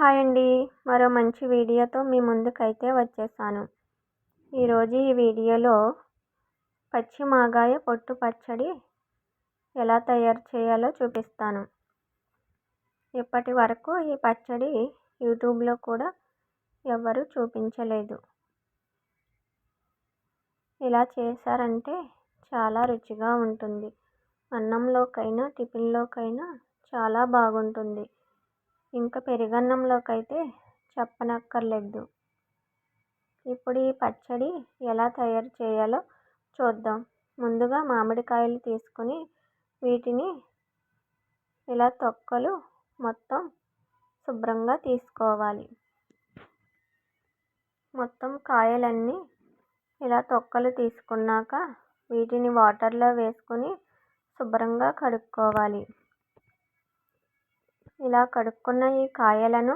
Hi అండి. మరో మంచి వీడియోతో మీ ముందుకైతే వచ్చేసాను. ఈరోజు ఈ వీడియోలో పచ్చి మాగాయ పొట్టు పచ్చడి ఎలా తయారు చేయాలో చూపిస్తాను. ఇప్పటి వరకు ఈ పచ్చడి యూట్యూబ్లో కూడా ఎవరు చూపించలేదు. ఇలా చేశారంటే చాలా రుచిగా ఉంటుంది. అన్నంలోకైనా టిఫిన్లోకైనా చాలా బాగుంటుంది. ఇంకా పెరుగన్నంలోకైతే చెప్పనక్కర్లేదు. ఇప్పుడు ఈ పచ్చడి ఎలా తయారు చేయాలో చూద్దాం. ముందుగా మామిడికాయలు తీసుకొని వీటిని ఇలా తొక్కలు మొత్తం శుభ్రంగా తీసుకోవాలి. మొత్తం కాయలన్నీ ఇలా తొక్కలు తీసుకున్నాక వీటిని వాటర్లో వేసుకొని శుభ్రంగా కడుక్కోవాలి. ఇలా కడుక్కున్న ఈ కాయలను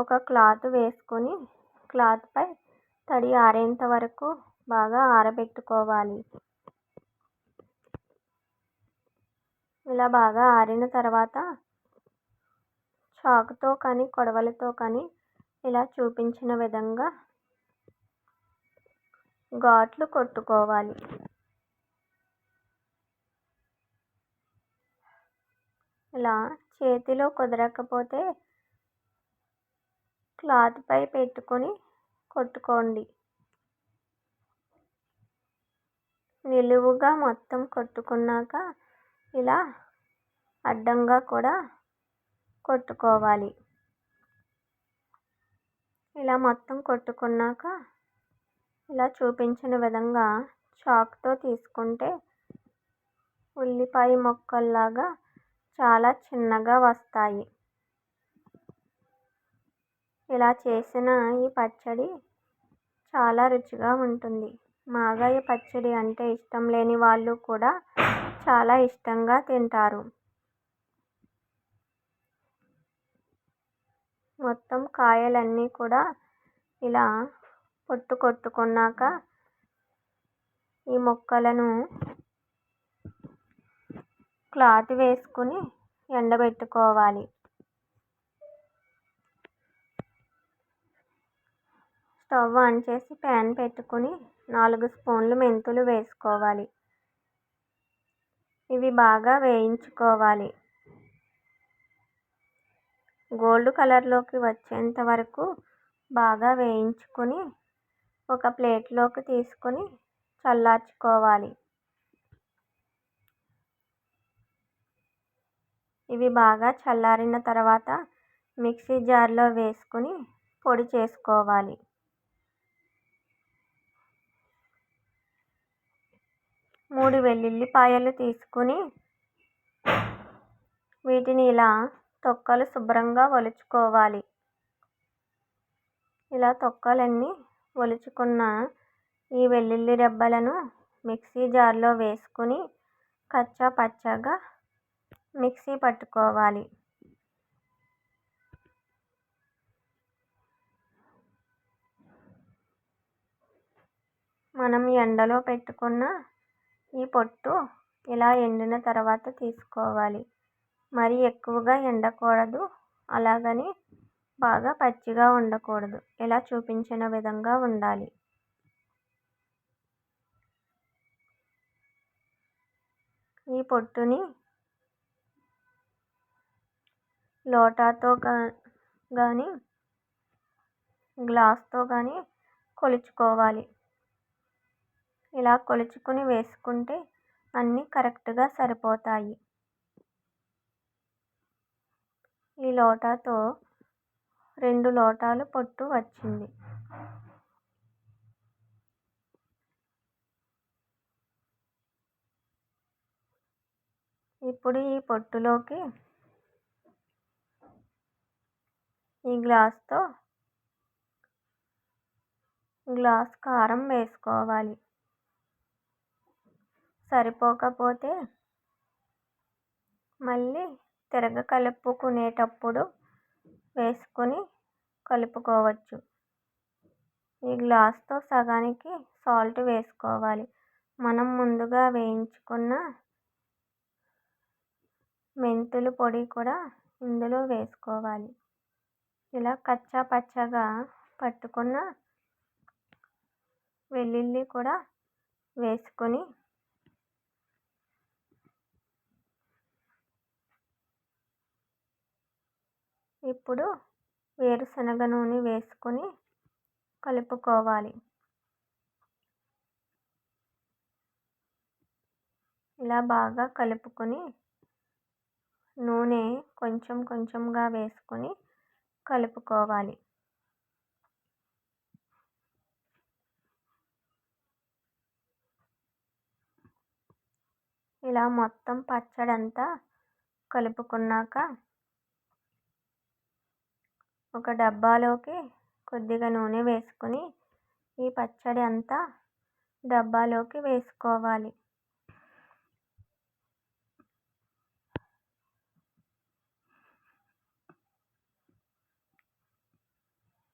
ఒక క్లాత్ వేసుకొని క్లాత్పై తడి ఆరేంత వరకు బాగా ఆరబెట్టుకోవాలి. ఇలా బాగా ఆరిన తర్వాత చాకుతో కానీ కొడవలతో కానీ ఇలా చూపించిన విధంగా ఘాట్లు కొట్టుకోవాలి. ఇలా చేతిలో కుదరకపోతే క్లాత్పై పెట్టుకొని కొట్టుకోండి. నిలువుగా మొత్తం కొట్టుకున్నాక ఇలా అడ్డంగా కూడా కొట్టుకోవాలి. ఇలా మొత్తం కొట్టుకున్నాక ఇలా చూపించిన విధంగా చాకుతో తీసుకుంటే ఉల్లిపాయ ముక్కల్లాగా చాలా చిన్నగా వస్తాయి. ఇలా చేసిన ఈ పచ్చడి చాలా రుచిగా ఉంటుంది. మాగాయ పచ్చడి అంటే ఇష్టం లేని వాళ్ళు కూడా చాలా ఇష్టంగా తింటారు. మొత్తం కాయలన్నీ కూడా ఇలా పొట్టు కొట్టుకున్నాక ఈ ముక్కలను క్లాత్ వేసుకుని ఎండబెట్టుకోవాలి. స్టవ్ ఆన్ చేసి ప్యాన్ పెట్టుకుని 4 స్పూన్లు మెంతులు వేసుకోవాలి. ఇవి బాగా వేయించుకోవాలి. గోల్డ్ కలర్లోకి వచ్చేంత వరకు బాగా వేయించుకొని ఒక ప్లేట్లోకి తీసుకొని చల్లార్చుకోవాలి. ఇవి బాగా చల్లారిన తర్వాత మిక్సీ జార్లో వేసుకొని పొడి చేసుకోవాలి. మూడు వెల్లుల్లిపాయలు తీసుకుని వీటిని ఇలా తొక్కలు శుభ్రంగా ఒలుచుకోవాలి. ఇలా తొక్కలన్నీ ఒలుచుకున్న ఈ వెల్లుల్లి రెబ్బలను మిక్సీ జార్లో వేసుకుని కచ్చా పచ్చాగా మిక్సీ పట్టుకోవాలి. మనం ఎండలో పెట్టుకున్న ఈ పొట్టు ఇలా ఎండిన తర్వాత తీసుకోవాలి. మరి ఎక్కువగా ఎండకూడదు, అలాగని బాగా పచ్చిగా ఉండకూడదు. ఇలా చూపించిన విధంగా ఉండాలి. ఈ పొట్టుని లోటాతో కానీ గ్లాస్తో కానీ కొలుచుకోవాలి. ఇలా కొలుచుకుని వేసుకుంటే అన్నీ కరెక్ట్గా సరిపోతాయి. ఈ లోటాతో 2 లోటాలు పొట్టు వచ్చింది. ఇప్పుడు ఈ పొట్టులోకి ఈ గ్లాస్తో గ్లాస్ కారం వేసుకోవాలి. సరిపోకపోతే మళ్ళీ కలుపుకునేటప్పుడు వేసుకొని కలుపుకోవచ్చు. ఈ గ్లాస్తో సగానికి సాల్ట్ వేసుకోవాలి. మనం ముందుగా వేయించుకున్న మెంతుల పొడి కూడా ఇందులో వేసుకోవాలి. ఇలా కచ్చా పచ్చాగా పట్టుకున్న వెల్లుల్లి కూడా వేసుకొని ఇప్పుడు వేరుశనగ నూనె వేసుకొని కలుపుకోవాలి. ఇలా బాగా కలుపుకొని నూనె కొంచెం కొంచెంగా వేసుకొని కలుపుకోవాలి. ఇలా మొత్తం పచ్చడి అంతా కలుపుకున్నాక ఒక డబ్బాలోకి కొద్దిగా నూనె వేసుకొని ఈ పచ్చడి అంతా డబ్బాలోకి వేసుకోవాలి.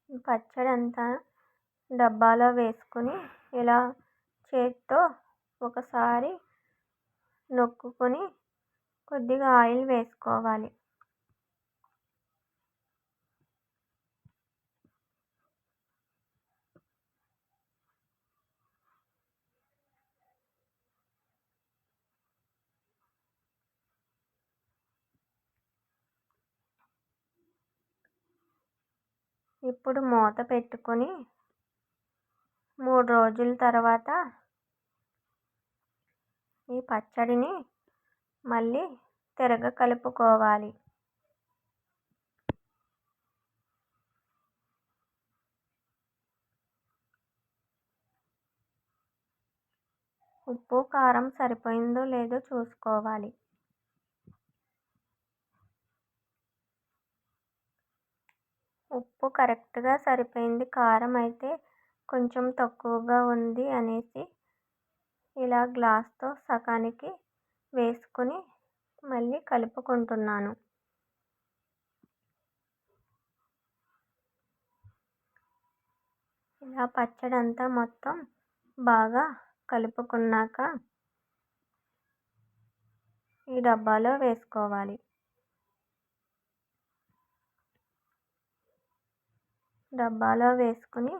ఈ పచ్చడి అంతా డబ్బాలో వేసుకొని ఇలా చేత్తో ఒకసారి నొక్కుకొని కొద్దిగా ఆయిల్ వేసుకోవాలి. ఇప్పుడు మూత పెట్టుకొని 3 రోజుల తర్వాత ఈ పచ్చడిని మళ్ళీ కలుపుకోవాలి. ఉప్పు కారం సరిపోయిందో లేదో చూసుకోవాలి. ఉప్పు కరెక్ట్గా సరిపోయింది, కారం అయితే కొంచెం తక్కువగా ఉంది అనేసి ఇలా గ్లాస్తో సగానికి వేసుకొని మళ్ళీ కలుపుకుంటున్నాను. ఇలా పచ్చడి అంతా మొత్తం బాగా కలుపుకున్నాక ఈ డబ్బాలో వేసుకోవాలి. డబ్బాలో వేసుకుని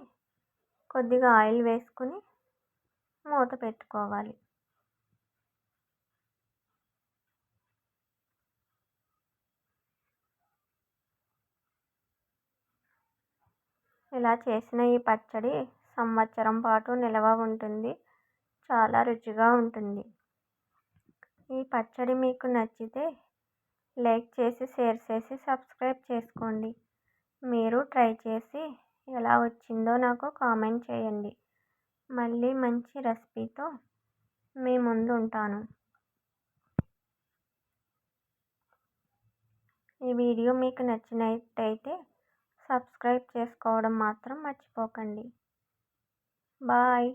కొద్దిగా ఆయిల్ వేసుకుని మూత పెట్టుకోవాలి. ఇలా చేసిన ఈ పచ్చడి సంవత్సరం పాటు నిల్వ ఉంటుంది. చాలా రుచిగా ఉంటుంది. ఈ పచ్చడి మీకు నచ్చితే లైక్ చేసి, షేర్ చేసి, సబ్స్క్రైబ్ చేసుకోండి. మీరు ట్రై చేసి ఎలా వచ్చిందో నాకు కామెంట్ చేయండి. మళ్ళీ మంచి రెసిపీతో మీ ముందు ఉంటాను. ఈ వీడియో మీకు నచ్చినట్టయితే సబ్స్క్రైబ్ చేసుకోవడం మాత్రం మర్చిపోకండి. బాయ్.